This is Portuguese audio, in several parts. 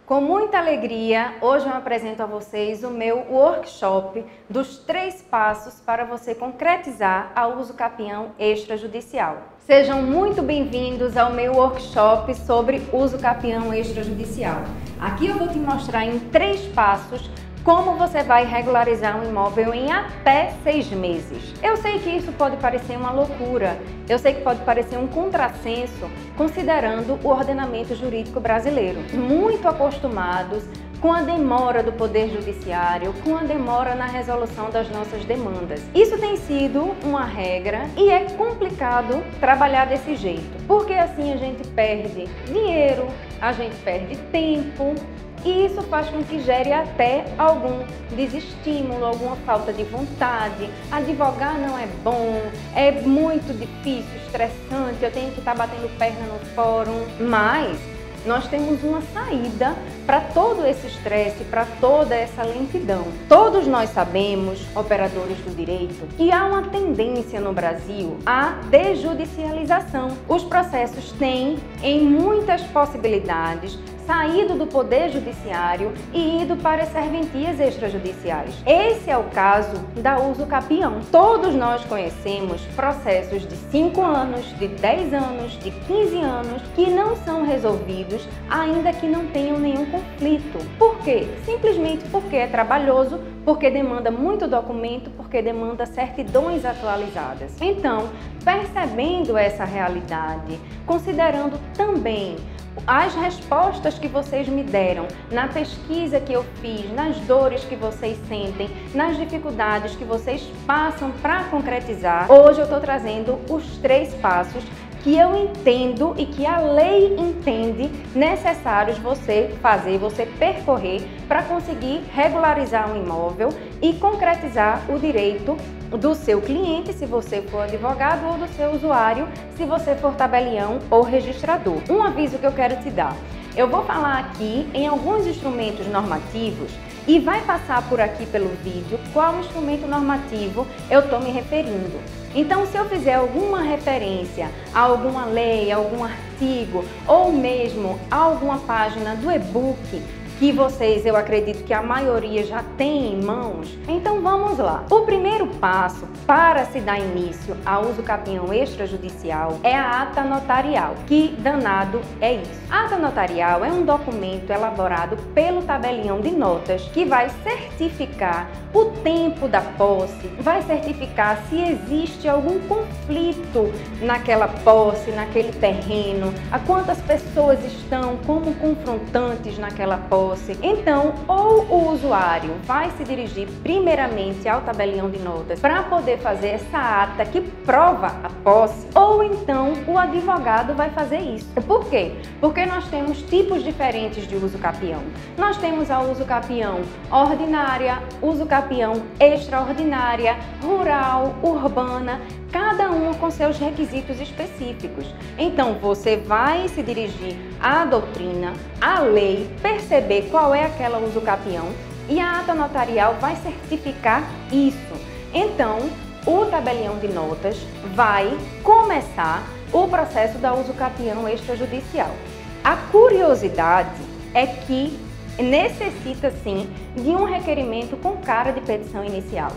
Com muita alegria, hoje eu apresento a vocês o meu workshop dos 3 passos para você concretizar a usucapião extrajudicial. Sejam muito bem-vindos ao meu workshop sobre usucapião extrajudicial. Aqui eu vou te mostrar em 3 passos como você vai regularizar um imóvel em até 6 meses. Eu sei que isso pode parecer uma loucura, eu sei que pode parecer um contrassenso, considerando o ordenamento jurídico brasileiro. Muito acostumados com a demora do Poder Judiciário, com a demora na resolução das nossas demandas. Isso tem sido uma regra e é complicado trabalhar desse jeito, porque assim a gente perde dinheiro, a gente perde tempo, e isso faz com que gere até algum desestímulo, alguma falta de vontade. Advogar não é bom, é muito difícil, estressante, eu tenho que estar batendo perna no fórum. Mas nós temos uma saída para todo esse estresse, para toda essa lentidão. Todos nós sabemos, operadores do direito, que há uma tendência no Brasil à desjudicialização. Os processos têm, em muitas possibilidades, saído do Poder Judiciário e ido para as serventias extrajudiciais. Esse é o caso da usucapião. Todos nós conhecemos processos de 5 anos, de 10 anos, de 15 anos que não são resolvidos, ainda que não tenham nenhum conflito. Por quê? Simplesmente porque é trabalhoso, porque demanda muito documento, porque demanda certidões atualizadas. Então, percebendo essa realidade, considerando também as respostas que vocês me deram na pesquisa que eu fiz, nas dores que vocês sentem, nas dificuldades que vocês passam para concretizar, hoje eu estou trazendo os 3 passos que eu entendo e que a lei entende necessários você fazer, você percorrer para conseguir regularizar um imóvel e concretizar o direito do seu cliente, se você for advogado, ou do seu usuário, se você for tabelião ou registrador. Um aviso que eu quero te dar: eu vou falar aqui em alguns instrumentos normativos e vai passar por aqui pelo vídeo qual instrumento normativo eu estou me referindo. Então, se eu fizer alguma referência a alguma lei, a algum artigo ou mesmo a alguma página do e-book que vocês, eu acredito que a maioria já tem em mãos, então vamos lá. O primeiro passo para se dar início ao usucapião extrajudicial é a ata notarial. Que danado é isso? A ata notarial é um documento elaborado pelo tabelião de notas que vai certificar o tempo da posse, vai certificar se existe algum conflito naquela posse, naquele terreno, a quantas pessoas estão como confrontantes naquela posse. Então, ou o usuário vai se dirigir primeiramente ao tabelião de notas para poder fazer essa ata que prova a posse, ou então o advogado vai fazer isso. Por quê? Porque nós temos tipos diferentes de usucapião. Nós temos a usucapião ordinária, usucapião extraordinária, rural, urbana, cada uma com seus requisitos específicos. Então, você vai se dirigir à doutrina, à lei, perceber qual é aquela usucapião e a ata notarial vai certificar isso. Então, o tabelião de notas vai começar o processo da usucapião extrajudicial. A curiosidade é que necessita, sim, de um requerimento com cara de petição inicial.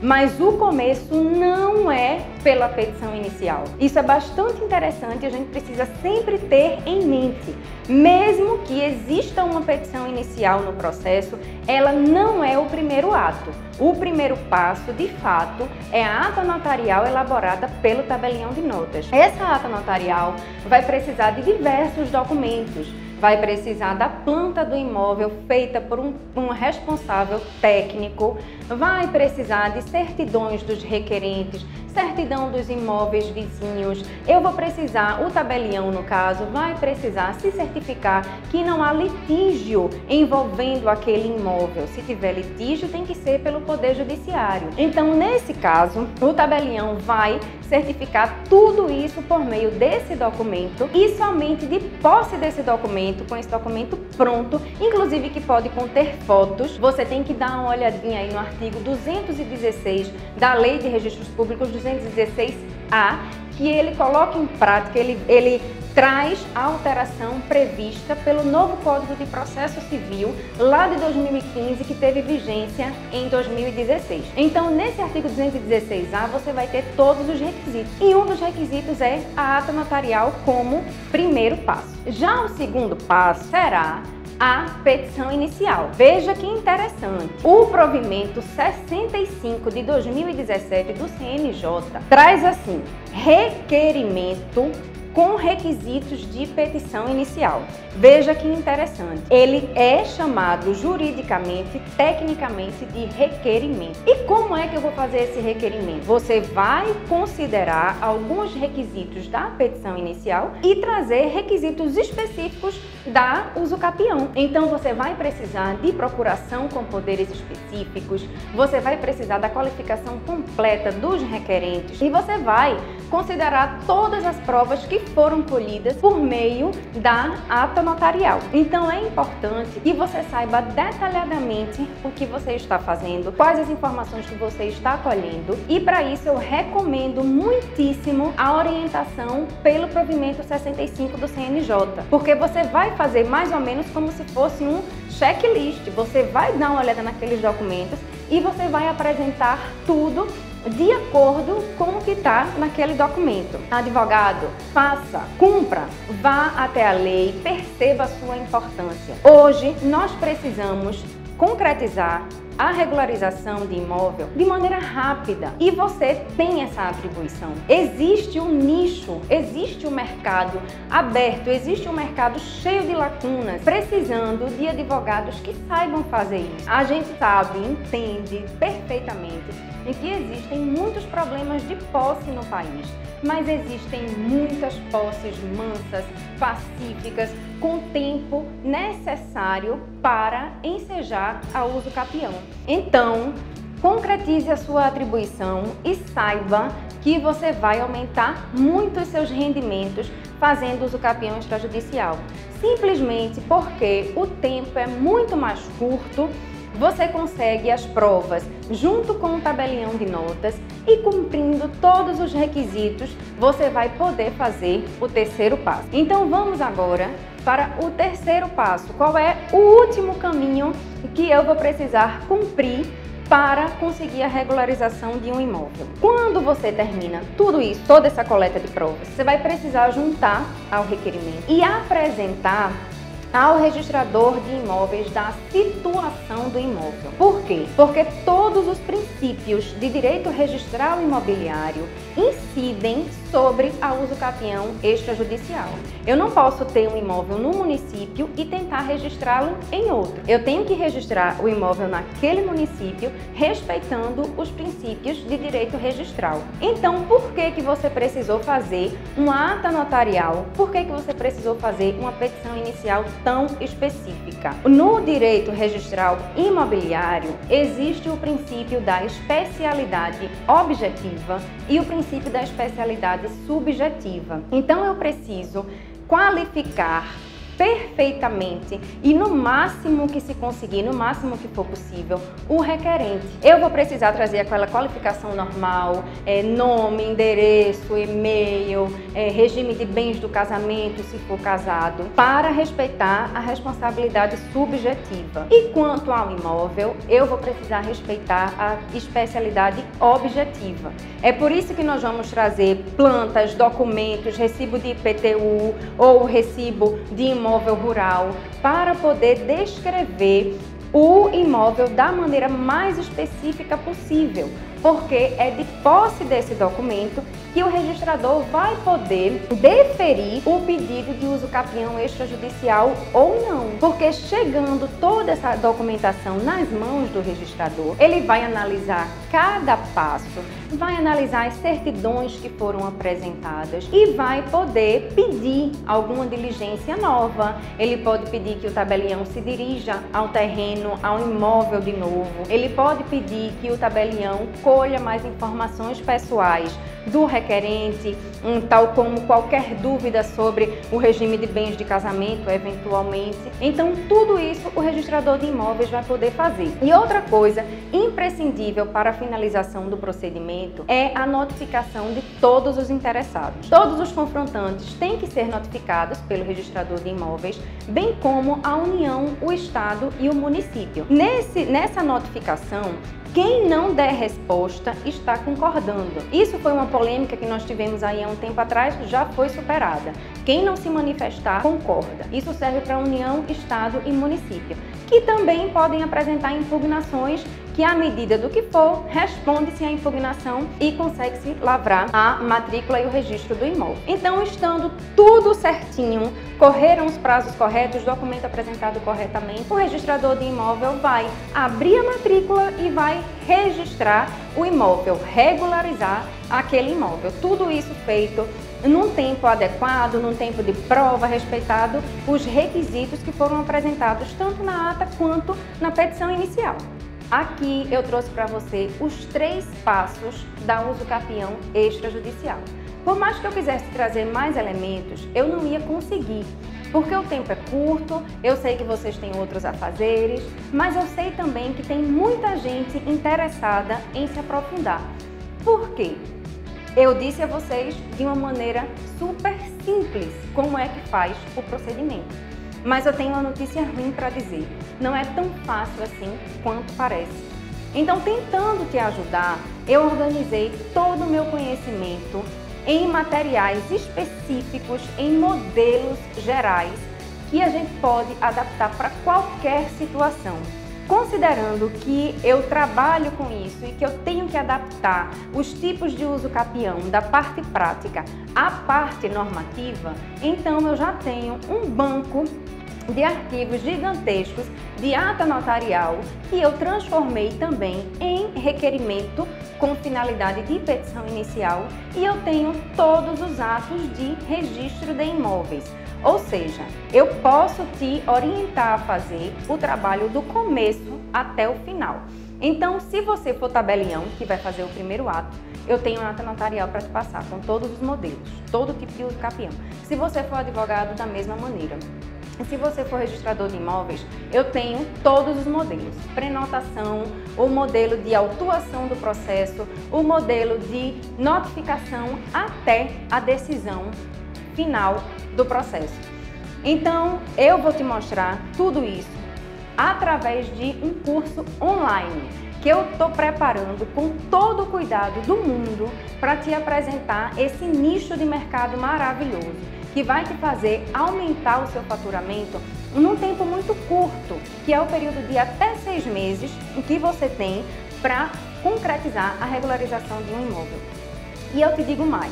Mas o começo não é pela petição inicial. Isso é bastante interessante e a gente precisa sempre ter em mente. Mesmo que exista uma petição inicial no processo, ela não é o primeiro ato. O primeiro passo, de fato, é a ata notarial elaborada pelo tabelião de notas. Essa ata notarial vai precisar de diversos documentos. Vai precisar da planta do imóvel feita por um responsável técnico, vai precisar de certidões dos requerentes, certidão dos imóveis vizinhos. Eu vou precisar, o tabelião no caso, vai precisar se certificar que não há litígio envolvendo aquele imóvel. Se tiver litígio, tem que ser pelo Poder Judiciário. Então, nesse caso, o tabelião vai certificar tudo isso por meio desse documento e somente de posse desse documento, com esse documento pronto, inclusive que pode conter fotos, você tem que dar uma olhadinha aí no artigo 216 da Lei de Registros Públicos 216A, que ele coloca em prática, ele traz a alteração prevista pelo novo Código de Processo Civil lá de 2015, que teve vigência em 2016. Então, nesse artigo 216A, você vai ter todos os requisitos. E um dos requisitos é a ata notarial como primeiro passo. Já o segundo passo será a petição inicial. Veja que interessante. O provimento 65 de 2017 do CNJ traz assim: requerimento com requisitos de petição inicial. Veja que interessante. Ele é chamado juridicamente, tecnicamente, de requerimento. E como é que eu vou fazer esse requerimento? Você vai considerar alguns requisitos da petição inicial e trazer requisitos específicos da usucapião. Então, você vai precisar de procuração com poderes específicos, você vai precisar da qualificação completa dos requerentes e você vai considerar todas as provas que foram colhidas por meio da ata notarial. Então, é importante que você saiba detalhadamente o que você está fazendo, quais as informações que você está colhendo, e para isso eu recomendo muitíssimo a orientação pelo provimento 65 do CNJ, porque você vai fazer mais ou menos como se fosse um checklist. Você vai dar uma olhada naqueles documentos e você vai apresentar tudo de acordo com o que está naquele documento. Advogado, faça, cumpra, vá até a lei, perceba a sua importância. Hoje nós precisamos concretizar a regularização de imóvel de maneira rápida e você tem essa atribuição. Existe um nicho, existe um mercado aberto, existe um mercado cheio de lacunas, precisando de advogados que saibam fazer isso. A gente sabe, entende perfeitamente em que existem muitos problemas de posse no país, mas existem muitas posses mansas, pacíficas, com tempo necessário para ensejar a usucapião. Então, concretize a sua atribuição e saiba que você vai aumentar muito os seus rendimentos fazendo usucapião extrajudicial. Simplesmente porque o tempo é muito mais curto, você consegue as provas junto com o tabelião de notas e cumprindo todos os requisitos, você vai poder fazer o terceiro passo. Então vamos agora para o terceiro passo. Qual é o último caminho que eu vou precisar cumprir para conseguir a regularização de um imóvel? Quando você termina tudo isso, toda essa coleta de provas, você vai precisar juntar ao requerimento e apresentar ao registrador de imóveis da situação do imóvel. Por quê? Porque todos os princípios de direito registral imobiliário incidem sobre a usucapião extrajudicial. Eu não posso ter um imóvel no município e tentar registrá-lo em outro. Eu tenho que registrar o imóvel naquele município, respeitando os princípios de direito registral. Então, por que você precisou fazer uma ata notarial? Por que você precisou fazer uma petição inicial tão específica? No direito registral imobiliário, existe o princípio da especialidade objetiva e o princípio da especialidade subjetiva. Então, eu preciso qualificar perfeitamente e no máximo que se conseguir, no máximo que for possível, o requerente. Eu vou precisar trazer aquela qualificação normal, nome, endereço, e-mail, regime de bens do casamento, se for casado, para respeitar a responsabilidade subjetiva. E quanto ao imóvel, eu vou precisar respeitar a especialidade objetiva. É por isso que nós vamos trazer plantas, documentos, recibo de IPTU ou recibo de imóvel rural para poder descrever o imóvel da maneira mais específica possível, porque é de posse desse documento que o registrador vai poder deferir o pedido de usucapião extrajudicial ou não. Porque chegando toda essa documentação nas mãos do registrador, ele vai analisar cada passo, vai analisar as certidões que foram apresentadas e vai poder pedir alguma diligência nova. Ele pode pedir que o tabelião se dirija ao terreno, ao imóvel de novo. Ele pode pedir que o tabelião colha mais informações pessoais do requerente, tal como qualquer dúvida sobre o regime de bens de casamento, eventualmente. Então, tudo isso o registrador de imóveis vai poder fazer. E outra coisa imprescindível para a finalização do procedimento é a notificação de todos os interessados. Todos os confrontantes têm que ser notificados pelo registrador de imóveis, bem como a União, o Estado e o município. Nessa notificação, quem não der resposta está concordando. Isso foi uma polêmica que nós tivemos aí há um tempo atrás, já foi superada. Quem não se manifestar, concorda. Isso serve para a União, Estado e município, que também podem apresentar impugnações que, à medida do que for, responde-se à impugnação e consegue-se lavrar a matrícula e o registro do imóvel. Então, estando tudo certinho, correram os prazos corretos, documento apresentado corretamente, o registrador de imóvel vai abrir a matrícula e vai registrar o imóvel, regularizar aquele imóvel. Tudo isso feito num tempo adequado, num tempo de prova, respeitado os requisitos que foram apresentados tanto na ata quanto na petição inicial. Aqui eu trouxe para você os 3 passos da usucapião extrajudicial. Por mais que eu quisesse trazer mais elementos, eu não ia conseguir, porque o tempo é curto, eu sei que vocês têm outros afazeres, mas eu sei também que tem muita gente interessada em se aprofundar. Por quê? Eu disse a vocês de uma maneira super simples como é que faz o procedimento. Mas eu tenho uma notícia ruim para dizer. Não é tão fácil assim quanto parece. Então, tentando te ajudar, eu organizei todo o meu conhecimento em materiais específicos, em modelos gerais, que a gente pode adaptar para qualquer situação. Considerando que eu trabalho com isso e que eu tenho que adaptar os tipos de usucapião da parte prática à parte normativa, então eu já tenho um banco de arquivos gigantescos de ata notarial que eu transformei também em requerimento com finalidade de petição inicial, e eu tenho todos os atos de registro de imóveis. Ou seja, eu posso te orientar a fazer o trabalho do começo até o final. Então, se você for tabelião, que vai fazer o primeiro ato, eu tenho ata notarial para te passar com todos os modelos, todo tipo de usucapião. Se você for advogado, da mesma maneira. E se você for registrador de imóveis, eu tenho todos os modelos. Prenotação, o modelo de autuação do processo, o modelo de notificação até a decisão final do processo. Então, eu vou te mostrar tudo isso através de um curso online que eu estou preparando com todo o cuidado do mundo para te apresentar esse nicho de mercado maravilhoso que vai te fazer aumentar o seu faturamento num tempo muito curto, que é o período de até 6 meses que você tem para concretizar a regularização de um imóvel. E eu te digo mais,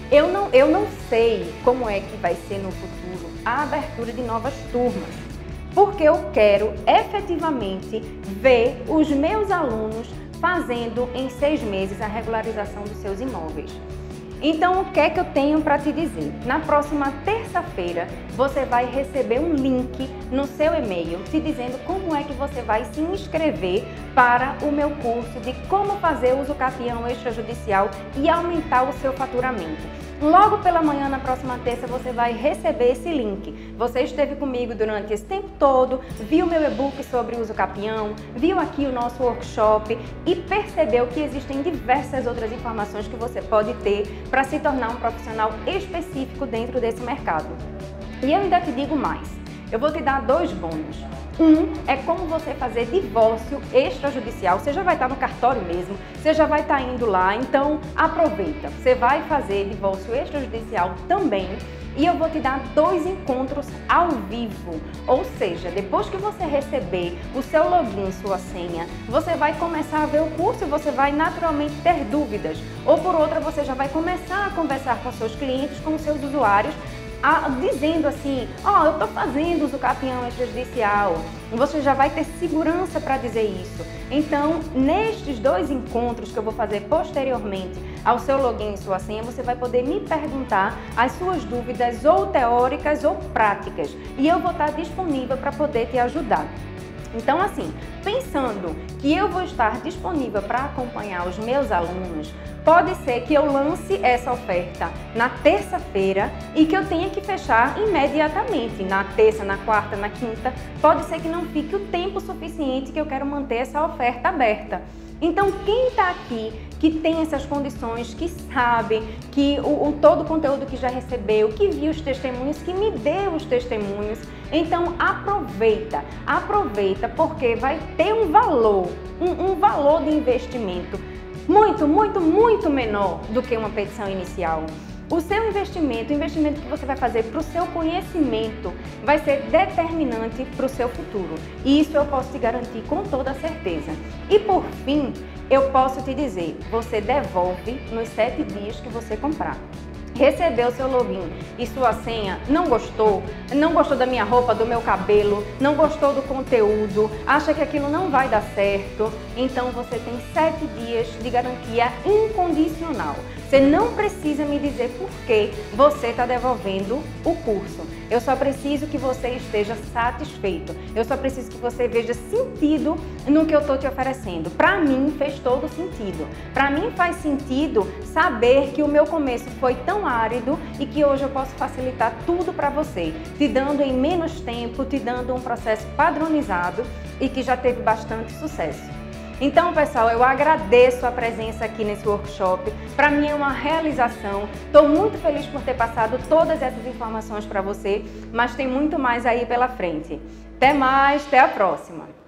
eu não sei como é que vai ser no futuro a abertura de novas turmas, porque eu quero efetivamente ver os meus alunos fazendo em 6 meses a regularização dos seus imóveis. Então, o que é que eu tenho para te dizer? Na próxima terça-feira, você vai receber um link no seu e-mail te dizendo como é que você vai se inscrever para o meu curso de como fazer usucapião extrajudicial e aumentar o seu faturamento. Logo pela manhã, na próxima terça, você vai receber esse link. Você esteve comigo durante esse tempo todo, viu meu e-book sobre usucapião, viu aqui o nosso workshop e percebeu que existem diversas outras informações que você pode ter para se tornar um profissional específico dentro desse mercado. E eu ainda te digo mais, eu vou te dar 2 bônus. Um é como você fazer divórcio extrajudicial. Você já vai estar no cartório mesmo, você já vai estar indo lá, então aproveita. Você vai fazer divórcio extrajudicial também. E eu vou te dar 2 encontros ao vivo, ou seja, depois que você receber o seu login, sua senha, você vai começar a ver o curso e você vai naturalmente ter dúvidas. Ou por outra, você já vai começar a conversar com seus clientes, com os seus usuários, dizendo assim, eu estou fazendo usucapião extrajudicial. Você já vai ter segurança para dizer isso. Então, nestes 2 encontros que eu vou fazer posteriormente ao seu login e sua senha, você vai poder me perguntar as suas dúvidas ou teóricas ou práticas. E eu vou estar disponível para poder te ajudar. Então, assim, pensando que eu vou estar disponível para acompanhar os meus alunos, pode ser que eu lance essa oferta na terça-feira e que eu tenha que fechar imediatamente, na terça, na quarta, na quinta. Pode ser que não fique o tempo suficiente que eu quero manter essa oferta aberta. Então, quem está aqui que tem essas condições, que sabe, que todo o conteúdo que já recebeu, que viu os testemunhos, que me deu os testemunhos, então aproveita porque vai ter um valor de investimento muito menor do que uma petição inicial. O seu investimento, o investimento que você vai fazer para o seu conhecimento vai ser determinante para o seu futuro. E isso eu posso te garantir com toda certeza. E por fim, eu posso te dizer, você devolve nos 7 dias que você comprar. Recebeu seu login e sua senha, não gostou da minha roupa, do meu cabelo, não gostou do conteúdo, acha que aquilo não vai dar certo, então você tem 7 dias de garantia incondicional. Você não precisa me dizer por que você está devolvendo o curso. Eu só preciso que você esteja satisfeito. Eu só preciso que você veja sentido no que eu estou te oferecendo. Para mim fez todo sentido. Para mim faz sentido saber que o meu começo foi tão árido e que hoje eu posso facilitar tudo para você, te dando em menos tempo, te dando um processo padronizado e que já teve bastante sucesso. Então, pessoal, eu agradeço a presença aqui nesse workshop. Para mim é uma realização. Estou muito feliz por ter passado todas essas informações para você, mas tem muito mais aí pela frente. Até mais, até a próxima!